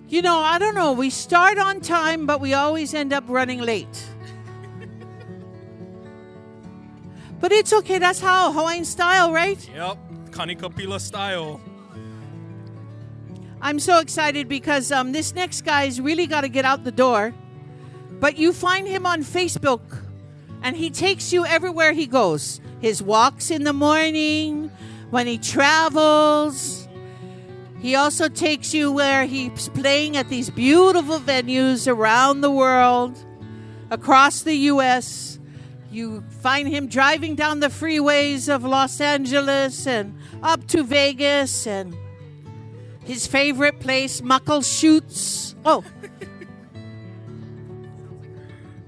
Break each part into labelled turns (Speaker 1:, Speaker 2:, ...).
Speaker 1: You know, I don't know. We start on time, but we always end up running late. But it's okay. That's how Hawaiian style, right?
Speaker 2: Yep, Kanikapila style.
Speaker 1: I'm so excited because this next guy's really got to get out the door. But you find him on Facebook, and he takes you everywhere he goes. His walks in the morning, when he travels. He also takes you where he's playing at these beautiful venues around the world, across the U.S. You find him driving down the freeways of Los Angeles and up to Vegas, and his favorite place, Muckleshoots. Oh.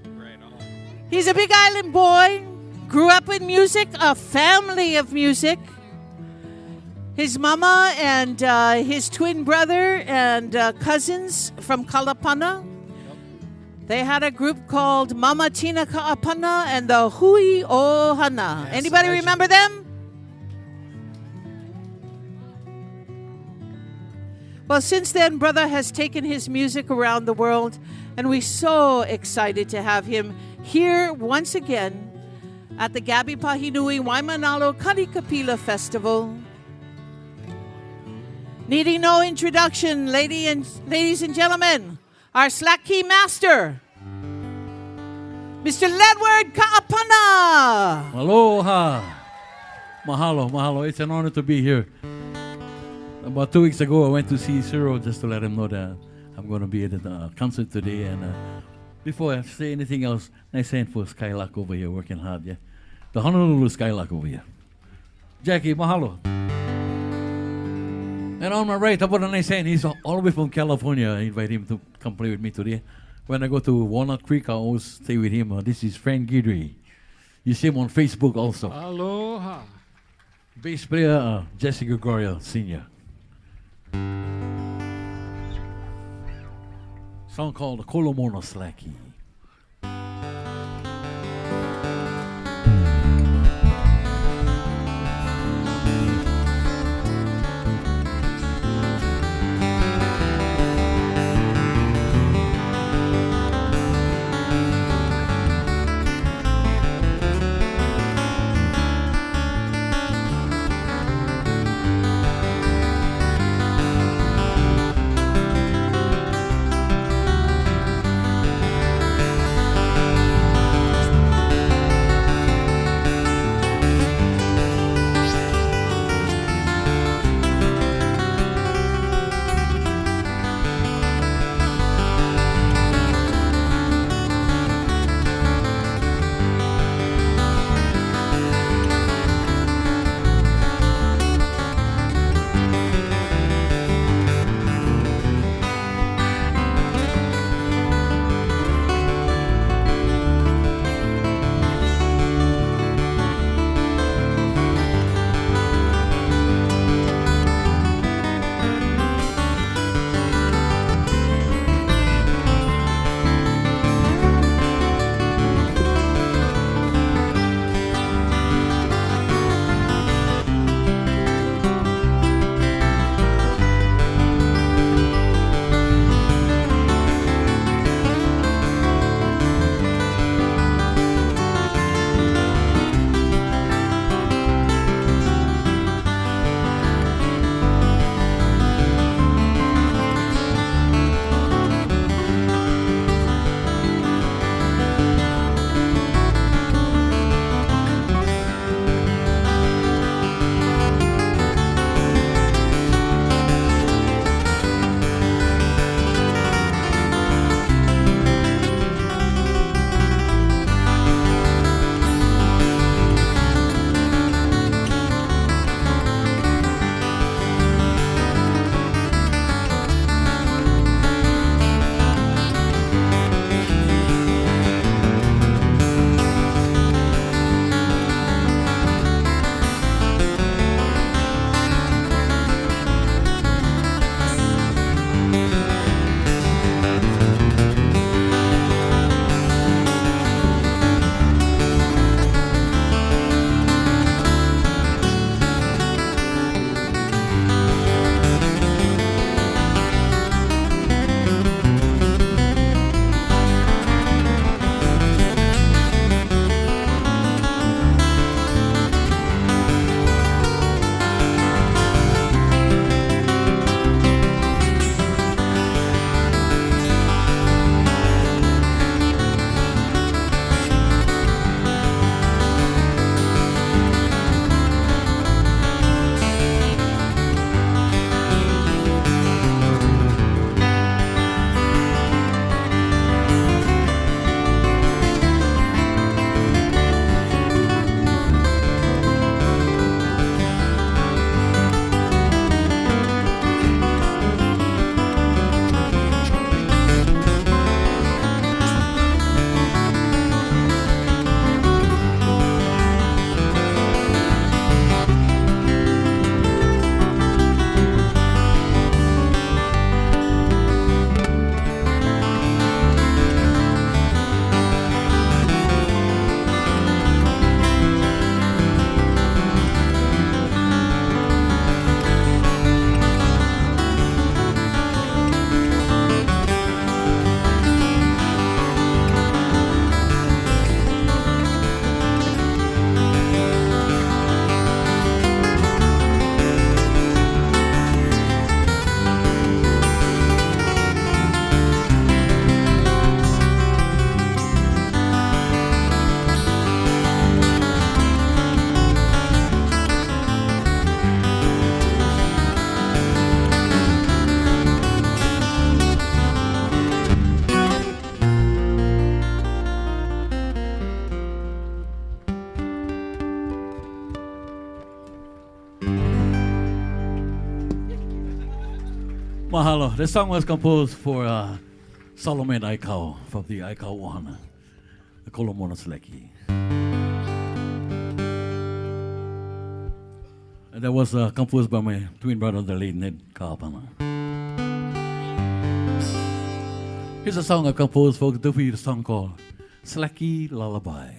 Speaker 2: Right on.
Speaker 1: He's a Big Island boy, grew up in music, a family of music. His mama and his twin brother and cousins from Kaʻapana. They had a group called Mama Tina Kaʻapana and the Hui Ohana.
Speaker 2: Yes,
Speaker 1: Anybody
Speaker 2: legend.
Speaker 1: remember them? Well, since then, brother has taken his music around the world, and we're so excited to have him here once again at the Gabby Pahinui Waimanalo Kanikapila Festival. Needing no introduction, ladies and gentlemen, our slack key master, Mr. Ledward Kaʻapana.
Speaker 3: Aloha. Mahalo, mahalo. It's an honor to be here. About 2 weeks ago, I went to see Ciro just to let him know that I'm going to be at the concert today. And before I say anything else, nice hand for Skylark over here, working hard, yeah? The Honolulu Skylark over here. Jackie, mahalo. And on my right, how about a nice hand? He's all the way from California. I invite him to come play with me today. When I go to Walnut Creek, I always stay with him. This is Frank Guidry. You see him on Facebook also.
Speaker 4: Aloha.
Speaker 3: Bass player Jesse Gregorio Sr. Song called Kolomono Slacky. Mahalo. This song was composed for Solomon Aikau from the Aikau Ohana, the Kolomona Seleki. And that was composed by my twin brother, the late Ned Kaʻapana. Here's a song I composed for the song called Seleki Lullaby.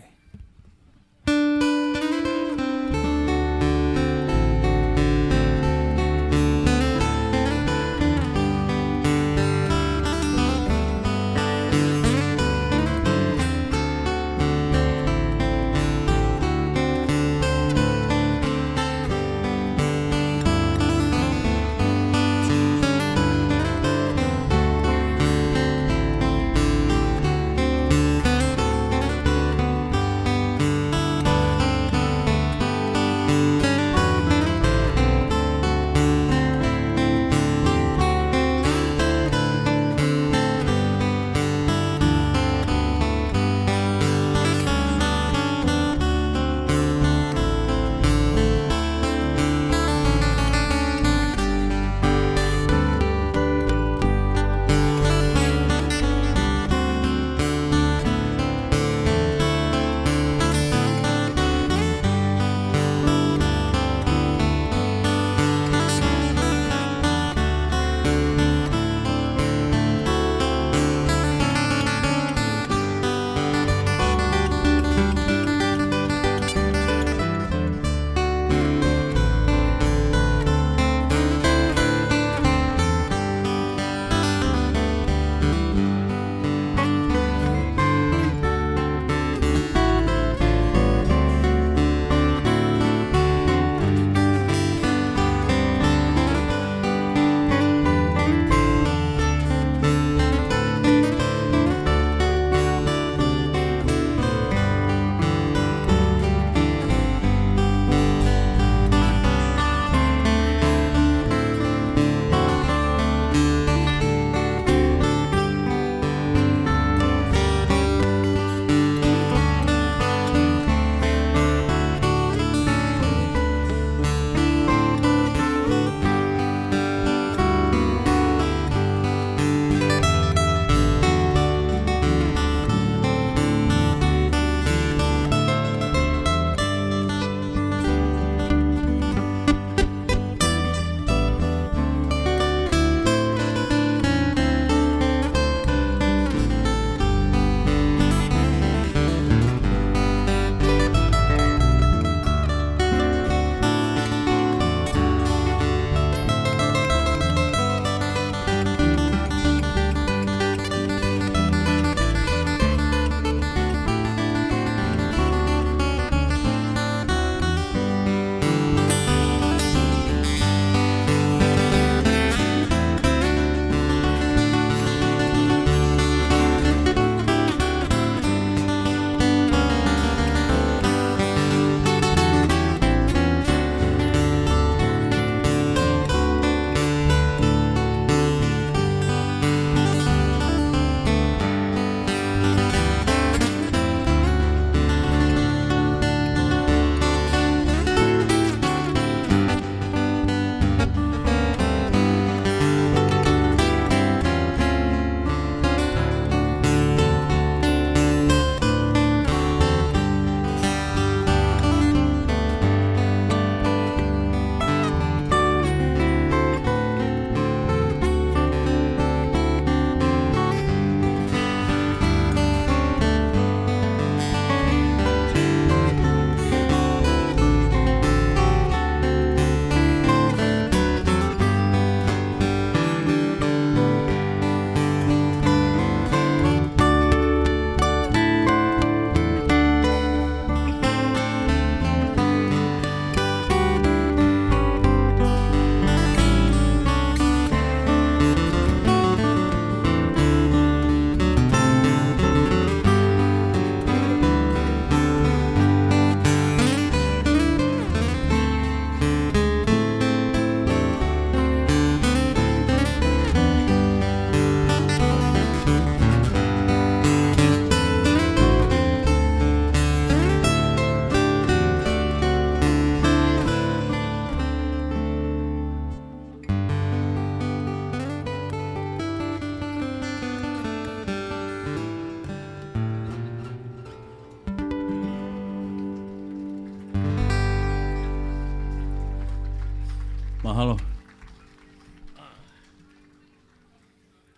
Speaker 3: mahalo.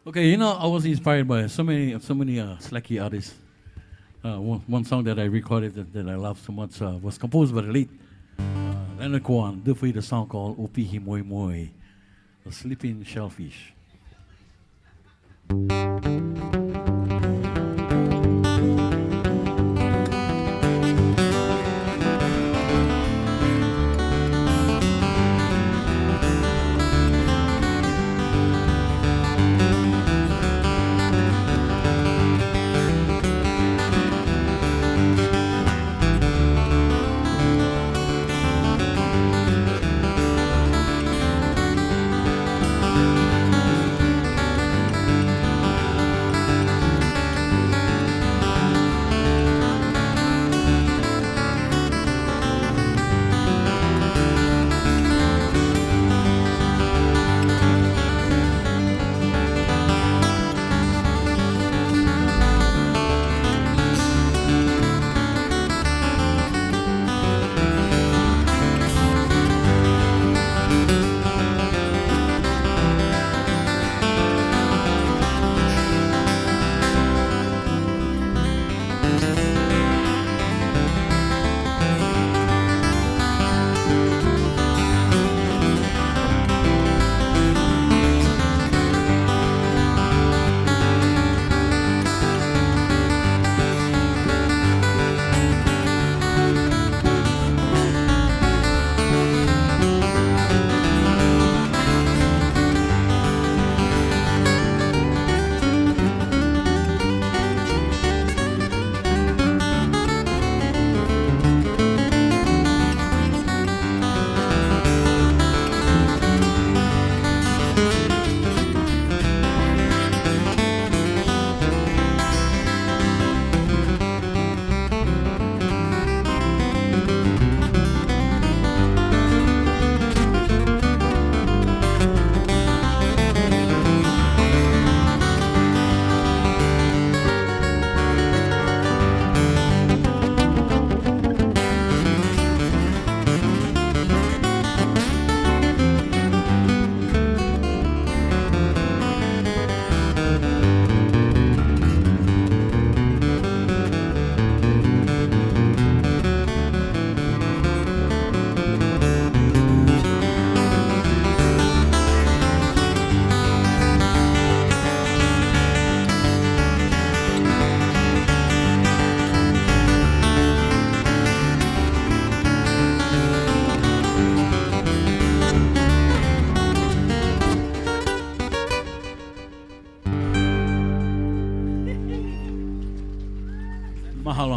Speaker 3: Okay, I was inspired by so many slacky artists. One song that I recorded that I love so much was composed by the late Ledward. Therefore, the song called Opihi Moi Moi, the sleeping shellfish.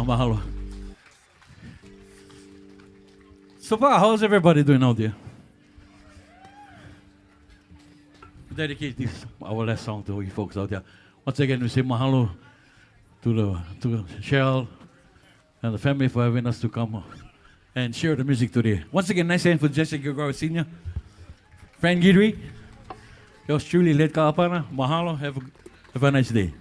Speaker 3: Mahalo. So far, how's everybody doing out there? Dedicate this our last song to you folks out there. Once again, we say mahalo to Cheryl and the family for having us to come and share the music today. Once again, nice hand for Jesse Gregor Sr., Frank Gidry, yours truly, Led Kaʻapana. Mahalo. Have a nice day.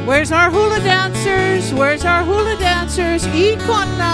Speaker 1: Where's our hula dancers? Where's our hula dancers? Ikon na.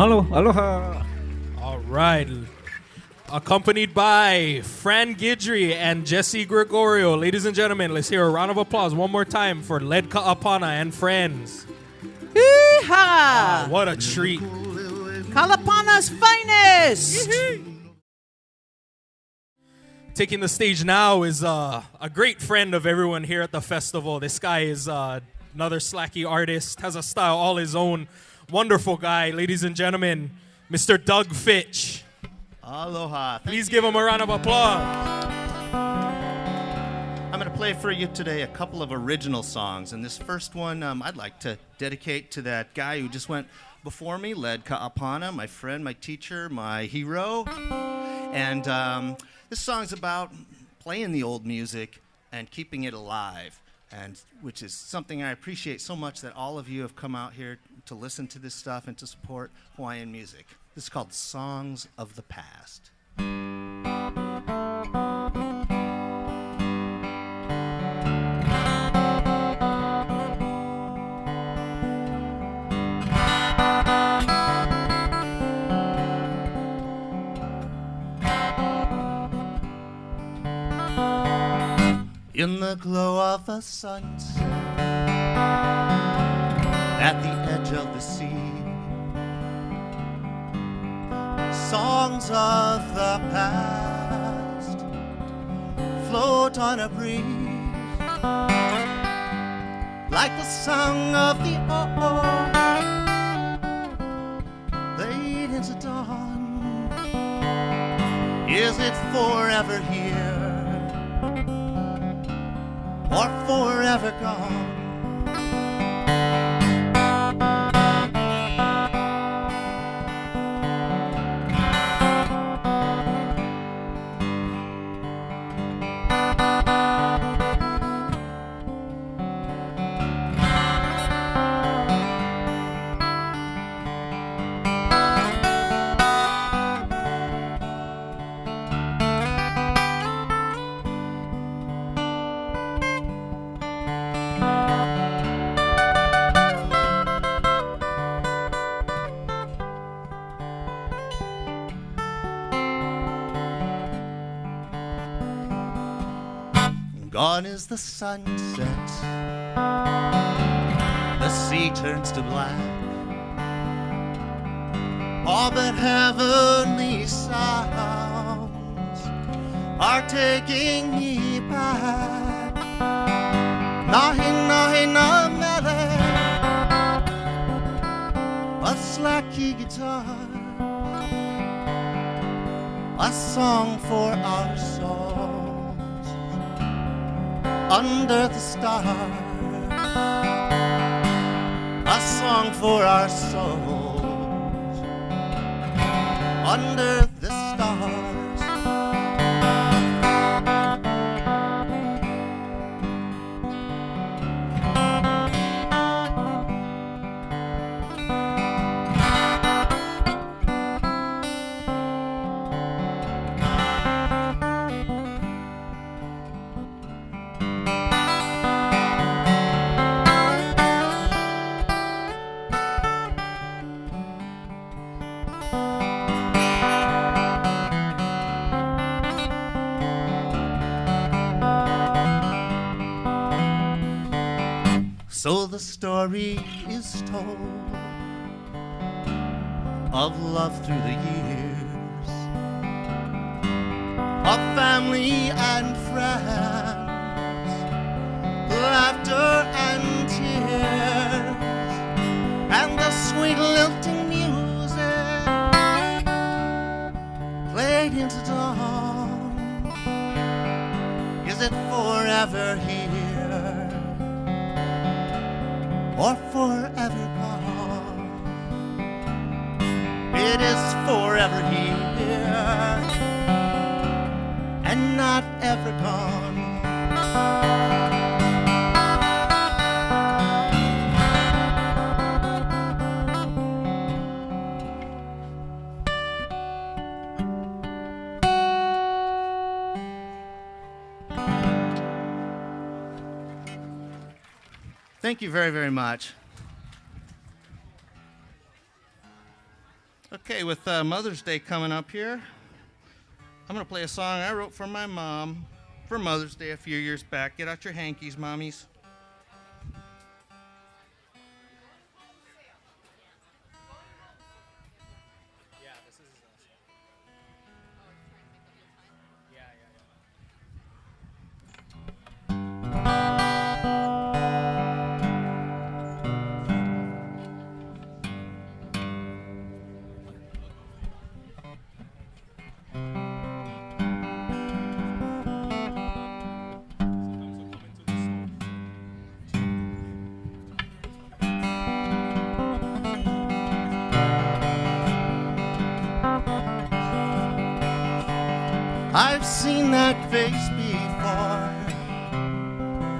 Speaker 4: Mahalo, aloha.
Speaker 2: All right. Accompanied by Fran Guidry and Jesse Gregorio. Ladies and gentlemen, let's hear a round of applause one more time for Led Kaʻapana and friends.
Speaker 1: Hee-haw!
Speaker 2: What a treat.
Speaker 1: Kaʻapana's finest!
Speaker 2: Taking the stage now is a great friend of everyone here at the festival. This guy is another slacky artist, has a style all his own. Wonderful guy, ladies and gentlemen, Mr. Doug Fitch.
Speaker 5: Aloha.
Speaker 2: Please give him a round of applause.
Speaker 5: I'm going to play for you today a couple of original songs. And this first one I'd like to dedicate to that guy who just went before me, Led Kaʻapana, my friend, my teacher, my hero. And this song's about playing the old music and keeping it alive, and which is something I appreciate so much that all of you have come out here to listen to this stuff and to support Hawaiian music. This is called Songs of the Past. In the glow of a sunset, at the edge of the sea, songs of the past float on a breeze, like the song of the old, late into dawn. Is it forever here, or forever gone? Gone is the sunset, the sea turns to black. All but heavenly sounds are taking me back. Nahi nahi na mele, a slacky guitar, a song for our souls. Under the stars, a song for our souls. Under the stars. So the story is told of love through the years, of family and friends, laughter and tears, and the sweet lilting music played into dawn. Is it forever here, or forever gone? It is forever here, and not ever gone. Thank you very, very much. Okay, with Mother's Day coming up here, I'm going to play a song I wrote for my mom for Mother's Day a few years back. Get out your hankies, mommies. I've seen that face before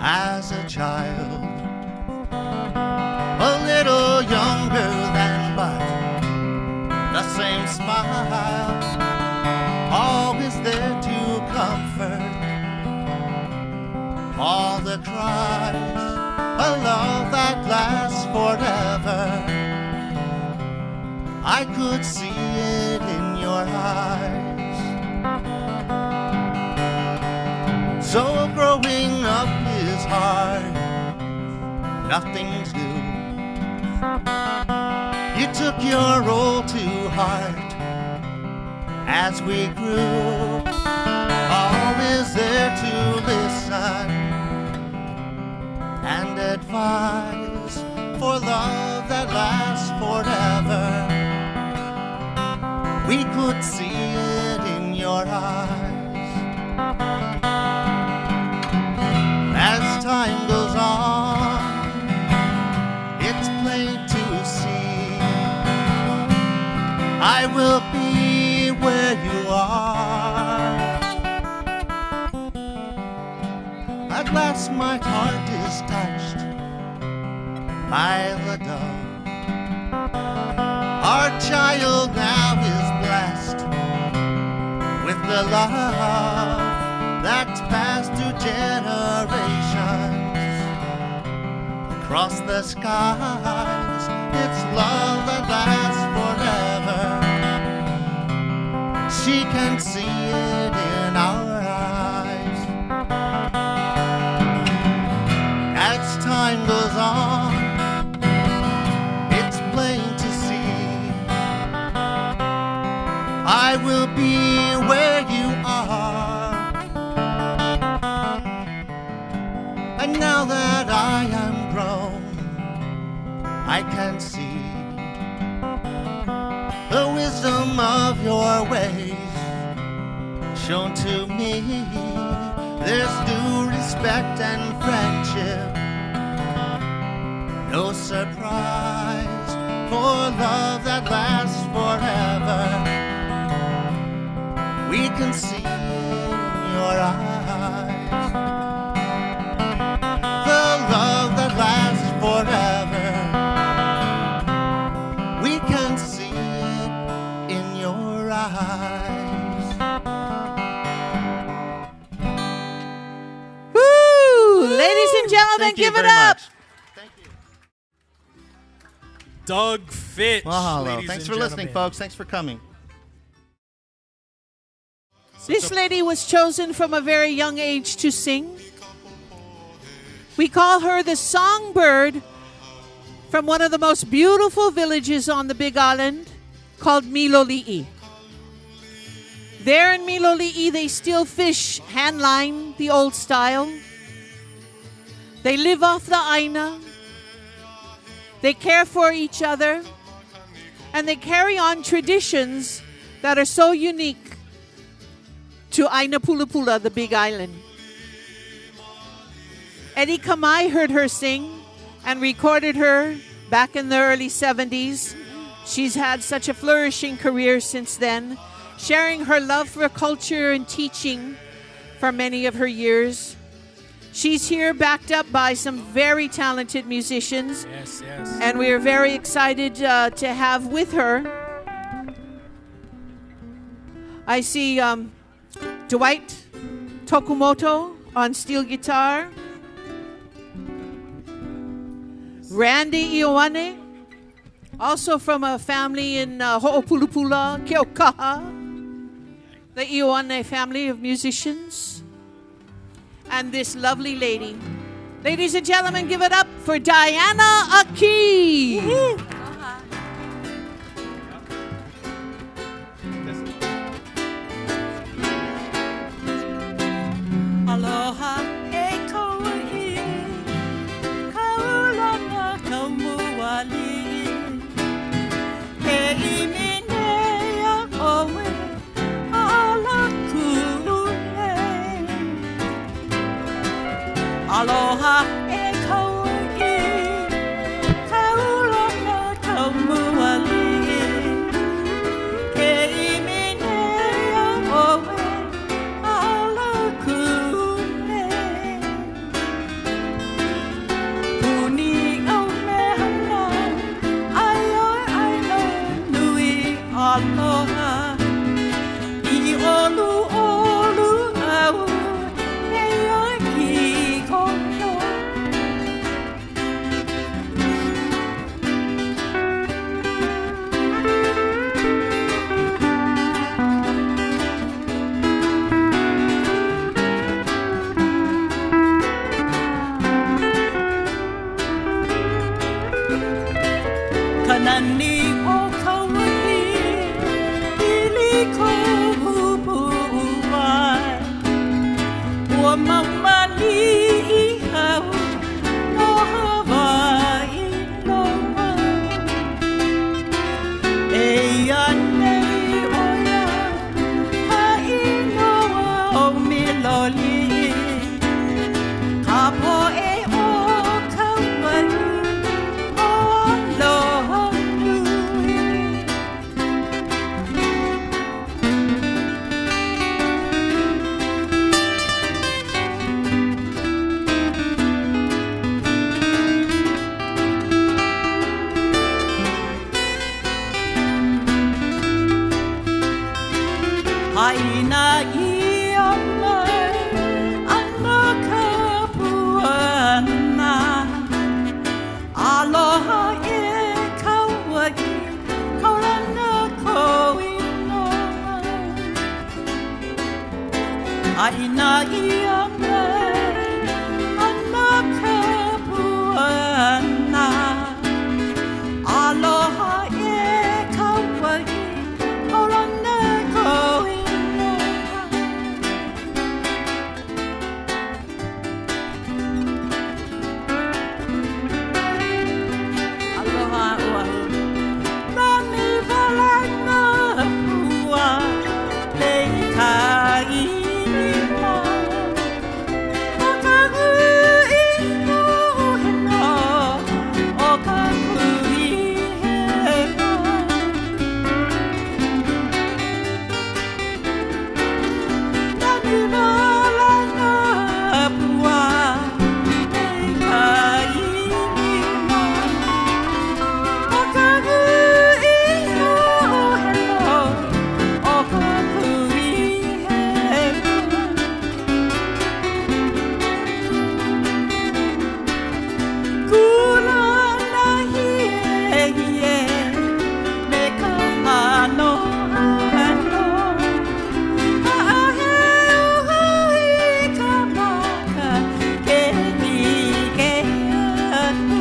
Speaker 5: as a child, a little younger than, but the same smile, always there to comfort all the cries, a love that lasts forever. I could see it in your eyes. So growing up is hard, nothing's new. You took your role to heart as we grew, always there to listen and advise for love that lasts forever. We could see it in your eyes. As time goes on, it's plain to see I will be where you are. At last my heart is touched by the dove. Our child now is blessed with the love that's passed through generations. Across the skies, it's love that lasts forever. She can see it in our eyes. As time goes on, it's plain to see I will be where you are. And now that I am grown, I can see the wisdom of your ways shown to me. There's due respect and friendship, no surprise for love that lasts forever. We can see it in your eyes. Love that lasts forever. We can see it in your eyes.
Speaker 1: Woo! Ladies and gentlemen, give it up.
Speaker 5: Thank you.
Speaker 2: Doug Fitch.
Speaker 5: Mahalo.
Speaker 2: ladies
Speaker 5: Thanks
Speaker 2: and
Speaker 5: for listening,
Speaker 2: gentlemen.
Speaker 5: folks. Thanks for coming.
Speaker 1: This lady was chosen from a very young age to sing. We call her the songbird from one of the most beautiful villages on the Big Island called Miloli'i. There in Miloli'i, they still fish hand line, the old style. They live off the aina. They care for each other. And they carry on traditions that are so unique to Aina Pulapula, the Big Island. Eddie Kamai heard her sing and recorded her back in the early 70s. She's had such a flourishing career since then, sharing her love for culture and teaching for many of her years. She's here backed up by some very talented musicians.
Speaker 2: Yes, yes.
Speaker 1: And we are very excited to have with her. I see Dwight Tokumoto on steel guitar. Randy Ioane Also from a family in Ho'opulupula, Keokaha, the Ioane family of musicians. And this lovely lady. Ladies and gentlemen, give it up for Diana Aki.
Speaker 4: Aloha e kauai, kaulana kaumuali, he iminea oe ala kule. Aloha e kauai, kaulana kaumuali, he iminea oe ala kule. Puni au mehana, ai oi ai no nui aloha. I olu olu au, he oi ki kono. Kanani o kauai, ili ko hupuai. Ua mamani I hau, no Hawaiʻi loa. Eia nei oia, haʻi noa o miloli. Ka poʻe o kauai, o aloha nui. Haina ia mai, ana ka puana. Aloha e kauai, kaulana ko inoa. Haina ia mai, ana ka puana. Aloha e kauai, kaulana ko inoa. Aloha oahu. Nani valana pua, lei ka ina. O ka hui no heno, o ka hui heno. Nani valana pua, lei ka ina. O ka hui no heno, o ka hui heno. Kulana hie hie, me ka ano ano. Ha'ahe uhui ka maka, ke hi ke aku.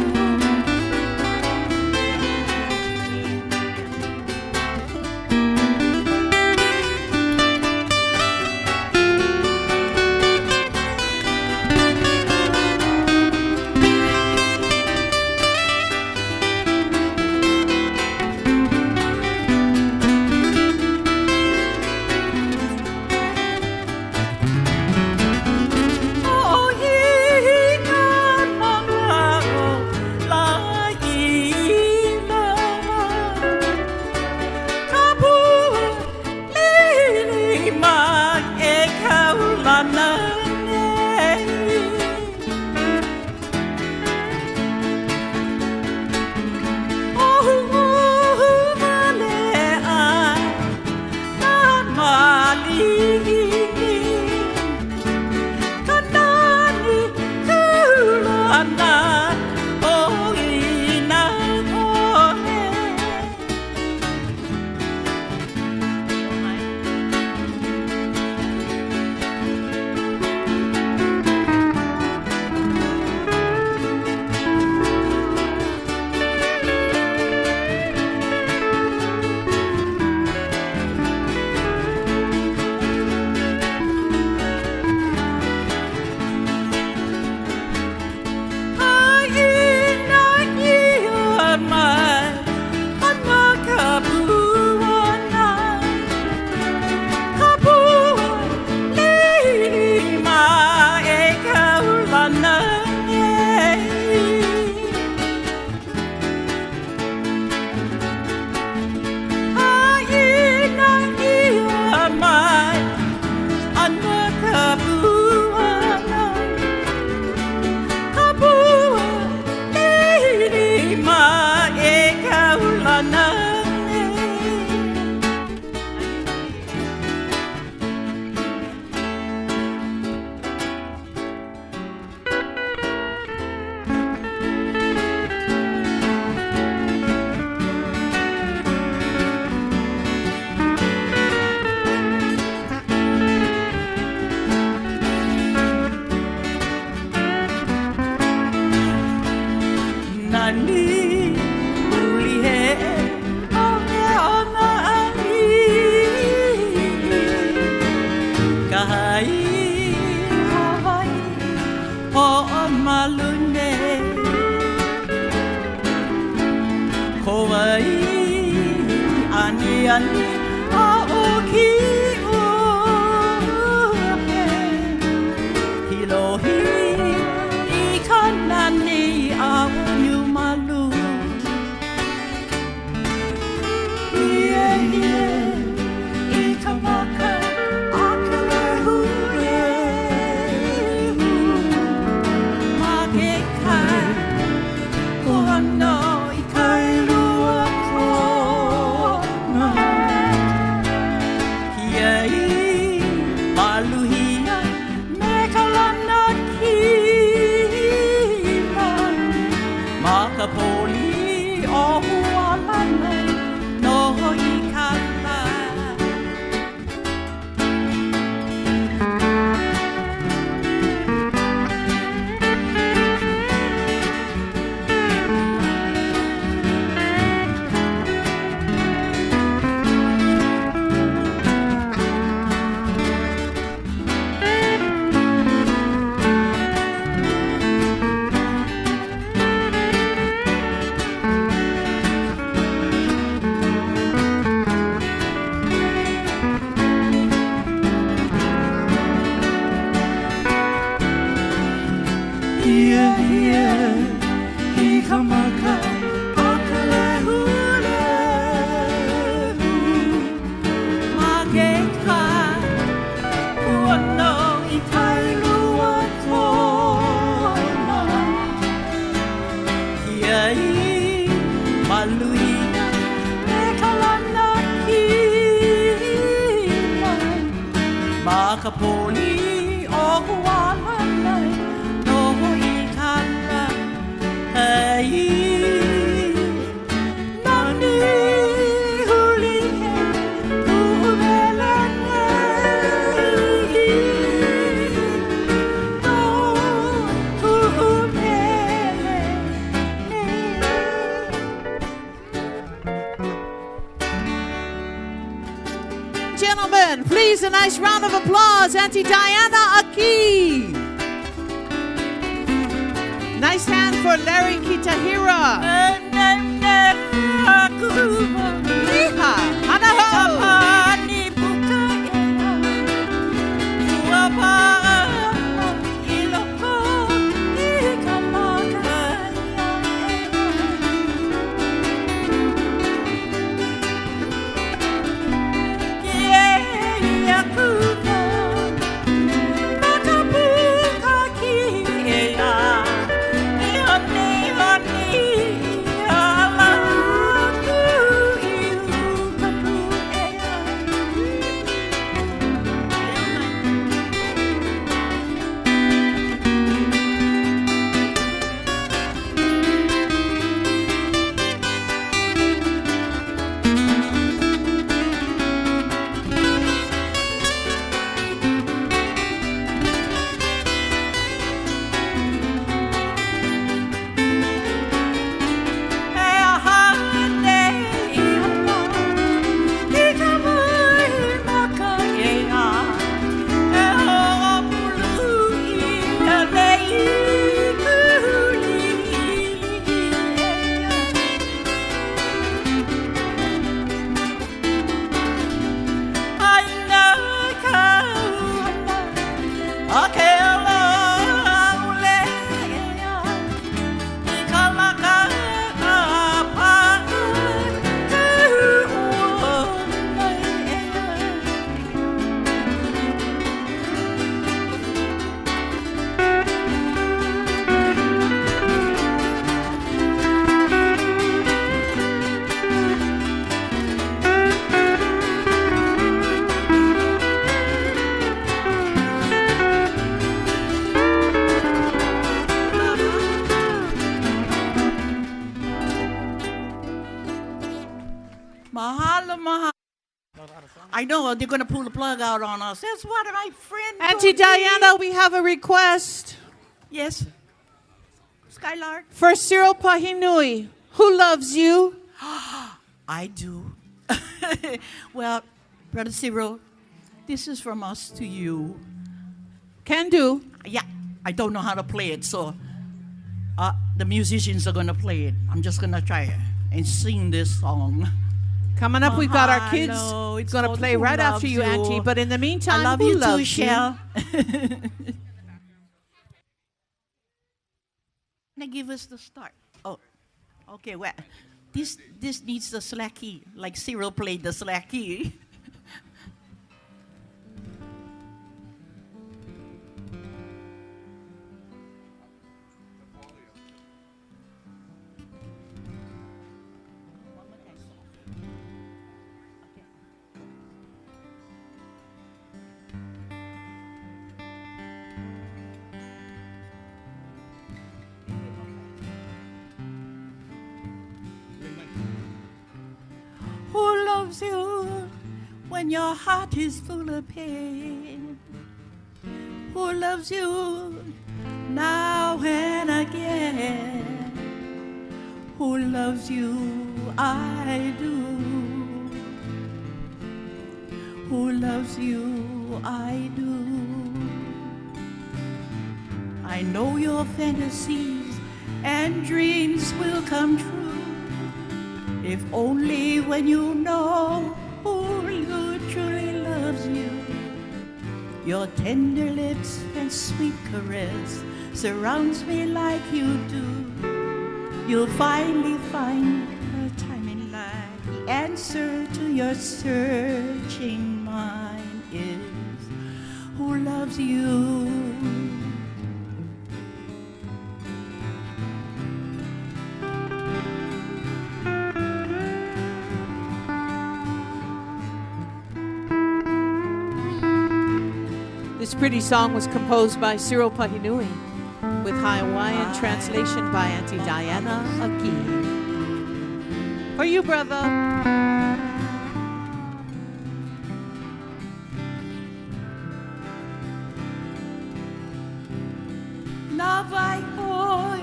Speaker 4: Kanani kulana o ina o he. Nani uli he o me ona ani Kahai Hawaiʻi o malune Kowai ani ani a o ki o Hilohi I kanani a o malu I kamaka a kalehure Mage kai Kono I kailua kona Hiei maluhia me kalana kima Makapoli o hualana no I kata I kamaka a kalehule Mage kai Kuano I kailua kona Hiei maluina me kalana kima Makapoli o hualana no I kata Hei nani huli he kumelene no kumelene
Speaker 1: Gentlemen, please a nice round of applause. Auntie Diana Aki. Nice hand for Larry Kitahira. Iha, anaho.
Speaker 4: I know they're going to pull the plug out on us. That's what my friend
Speaker 1: Auntie
Speaker 4: told me.
Speaker 1: Diana, we have a request.
Speaker 4: Yes. Skylar?
Speaker 1: For Cyril Pahinui, who loves you?
Speaker 4: I do. Well, Brother Cyril, this is from us to you.
Speaker 1: Can do.
Speaker 4: Yeah, I don't know how to play it, so the musicians are going to play it. I'm just going to try and sing this song.
Speaker 1: Coming up, we've got our kids
Speaker 4: Mahalo. It's
Speaker 1: going to
Speaker 4: called
Speaker 1: play
Speaker 4: Who
Speaker 1: right after
Speaker 4: Loves
Speaker 1: you, Auntie. But in the meantime,
Speaker 4: I love
Speaker 1: who
Speaker 4: you too,
Speaker 1: loves
Speaker 4: Shell. Now give us the start. Oh, okay. Well, this needs the slack key, like Cyril played the slack key. Who loves you when your heart is full of pain? Who loves you now and again? Who loves you? I do. Who loves you? I do. I know your fantasies and dreams will come true. If only when you know who truly loves you. Your tender lips and sweet caress surrounds me like you do. You'll finally find a time in life. The answer to your searching mind is who loves you.
Speaker 1: This pretty song was composed by Cyril Pahinui with Hawaiian translation by Auntie Diana Aki. For you, brother.
Speaker 4: Na vai oi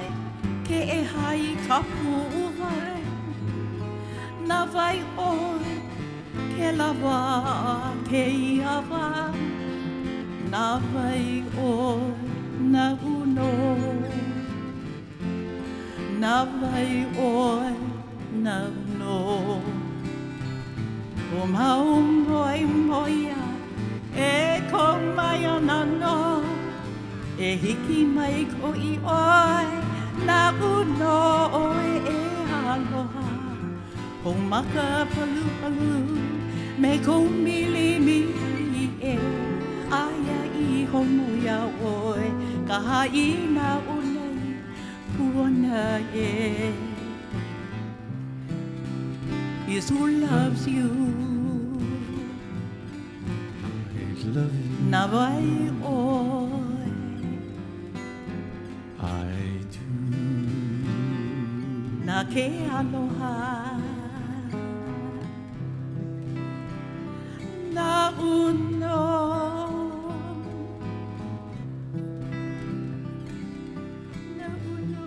Speaker 4: ke e hai ka pu'uhai. Na vai oi ke lawa ke iava. Na vai oi na uno. Na vai oi na uno. O maumoi moia e ko mai ana no. E hiki mai ko I oi na uno oi e aloha. Ho maka palu palu me ko mili mili e aya I hono ia oi ka hai na unai puana e. Is who loves you. Na vai oi
Speaker 6: I do.
Speaker 4: na ke aloha na uno na uno.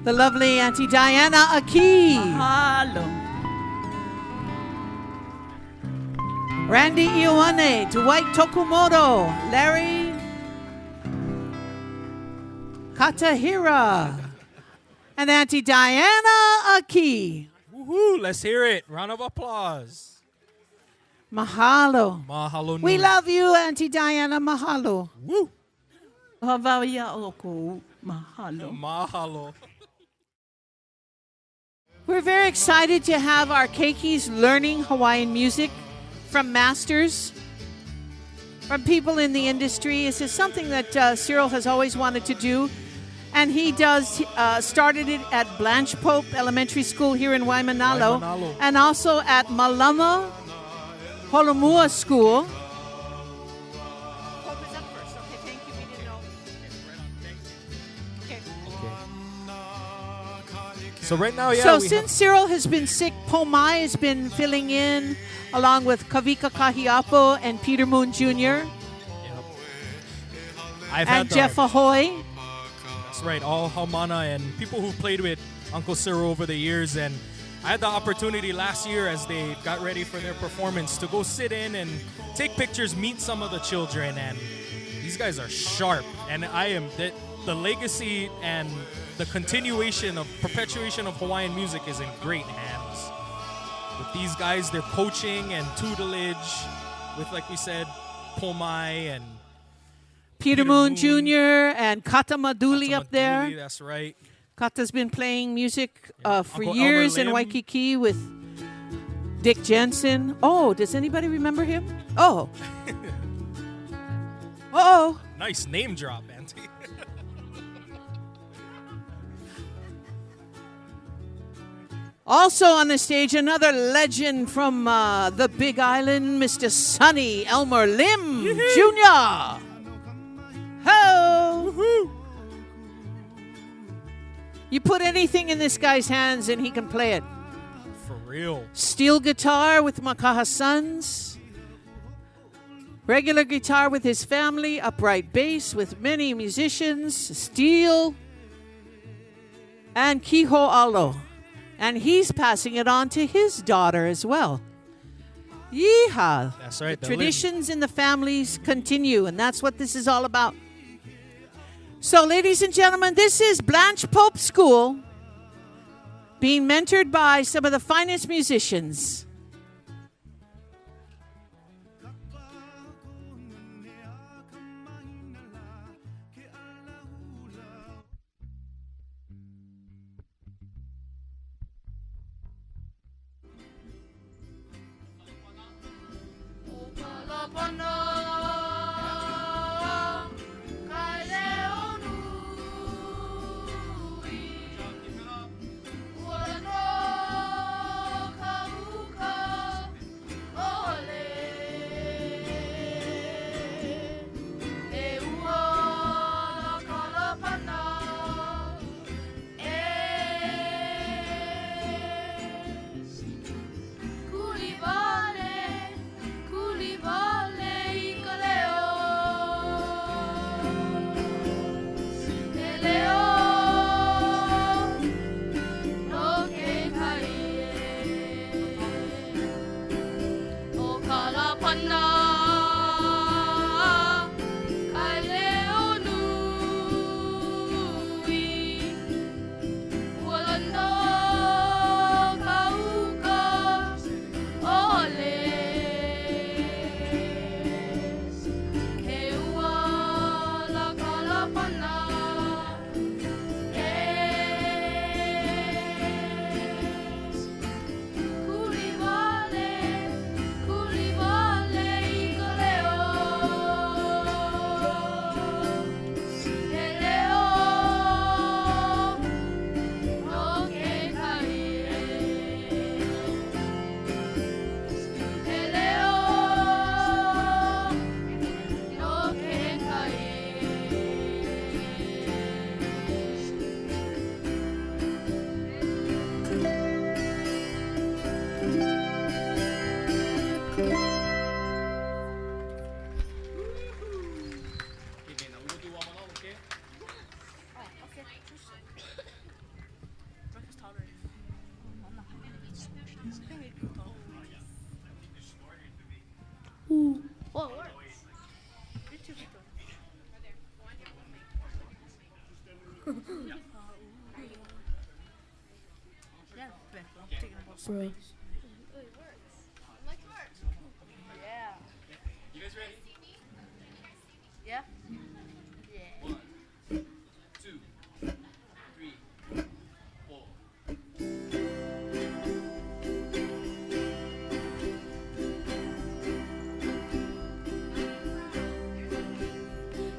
Speaker 1: The lovely Auntie Diana Aki.
Speaker 4: Mahalo.
Speaker 1: Randy Ioane, Dwight Tokumoto, Larry Katahira, and Auntie Diana Aki.
Speaker 2: Woohoo! Let's hear it. Round of applause.
Speaker 1: Mahalo.
Speaker 2: Mahalo.
Speaker 1: We
Speaker 2: nui.
Speaker 1: love you, Auntie Diana. Mahalo.
Speaker 2: Woo.
Speaker 4: Hawaiʻiʻs oko. Mahalo.
Speaker 2: Mahalo.
Speaker 1: We're very excited to have our keikis learning Hawaiian music from masters, from people in the industry. This is something that Cyril has always wanted to do. And he started it at Blanch Pope Elementary School here in Waimanalo,
Speaker 2: Waimanalo.
Speaker 1: and also at Malama Holomua School.
Speaker 2: So right now, yeah.
Speaker 1: So
Speaker 2: we
Speaker 1: since Cyril has been sick, Pomai has been filling in along with Kavika Kahiapo and Peter Moon Jr.
Speaker 2: I've
Speaker 1: and
Speaker 2: had the-
Speaker 1: Jeff Ahoy.
Speaker 2: That's right, all Haumana and people who played with Uncle Cyril over the years. And I had the opportunity last year as they got ready for their performance to go sit in and take pictures, meet some of the children. And these guys are sharp. And I am the legacy and the continuation of perpetuation of Hawaiian music is in great hands. With these guys, they're coaching and tutelage with, like we said, Pomai and
Speaker 1: Peter Moon Jr. and Kata Maduli up there.
Speaker 2: Maduli, that's right.
Speaker 1: Kata's been playing music for
Speaker 2: Uncle
Speaker 1: years in
Speaker 2: Elmer Lim.
Speaker 1: Waikiki with Dick Jensen. Oh, does anybody remember him? Oh. Uh-oh.
Speaker 2: Nice name drop, Auntie.
Speaker 1: Also on the stage, another legend from the Big Island, Mr. Sonny Elmer Lim Jr. Ho! You put anything in this guy's hands and he can play it.
Speaker 2: For real.
Speaker 1: Steel guitar with Makaha Sons. Regular guitar with his family. Upright bass with many musicians. Steel. And Kiho Alo. And he's passing it on to his daughter as well. Yeehaw.
Speaker 2: That's right.
Speaker 1: The traditions in the families continue, and that's what this is all about. So, ladies and gentlemen, this is Blanch Pope School being mentored by some of the finest musicians.
Speaker 6: Bro.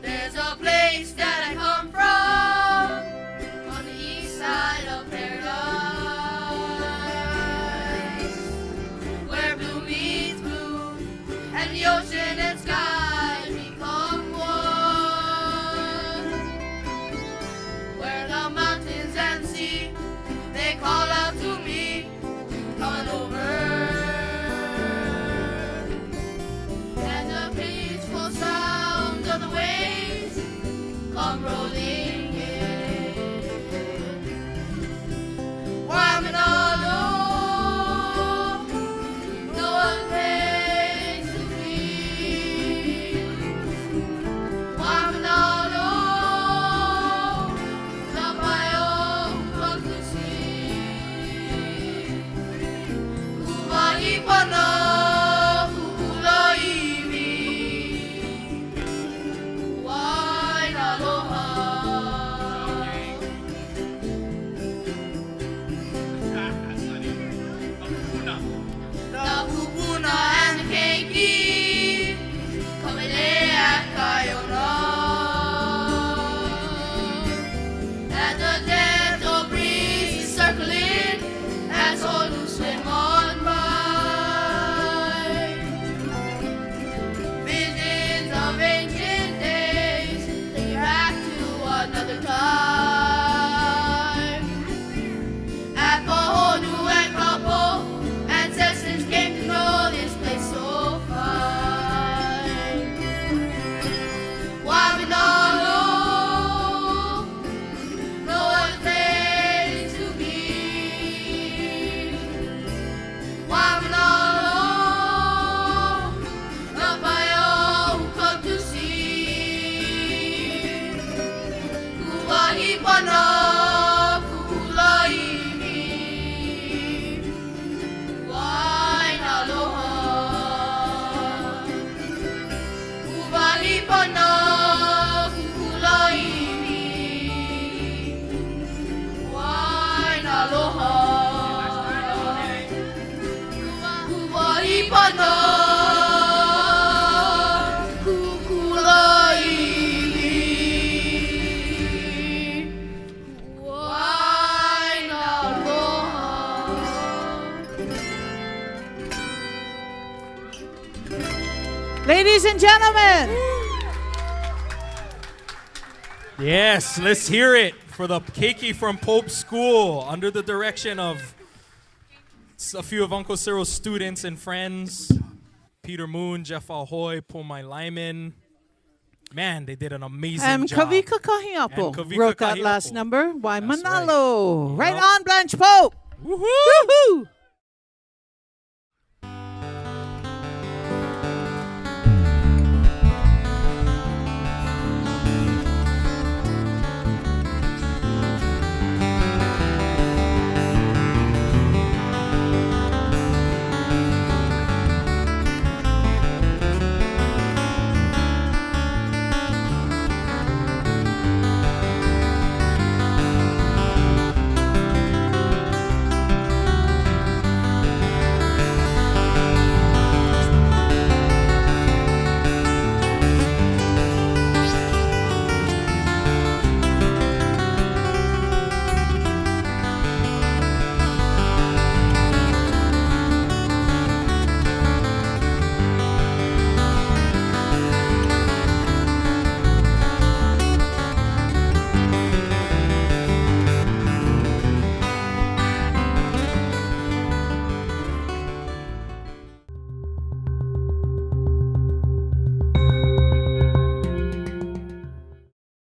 Speaker 7: There's a place that I come from on the east side of paradise.
Speaker 1: Ladies and gentlemen.
Speaker 2: Yes, let's hear it for the keiki from Pope School under the direction of a few of Uncle Cyril's students and friends. Peter Moon, Jeff Ahoy, Pomai Lyman. Man, they did an amazing job.
Speaker 1: Kavika Kahiapo
Speaker 2: And Kavika
Speaker 1: wrote that
Speaker 2: Kahiapo.
Speaker 1: last number.
Speaker 2: That's
Speaker 1: Waimanalo. Right
Speaker 2: Yup.
Speaker 1: on, Blanch Pope.
Speaker 2: Woohoo!
Speaker 1: Woohoo!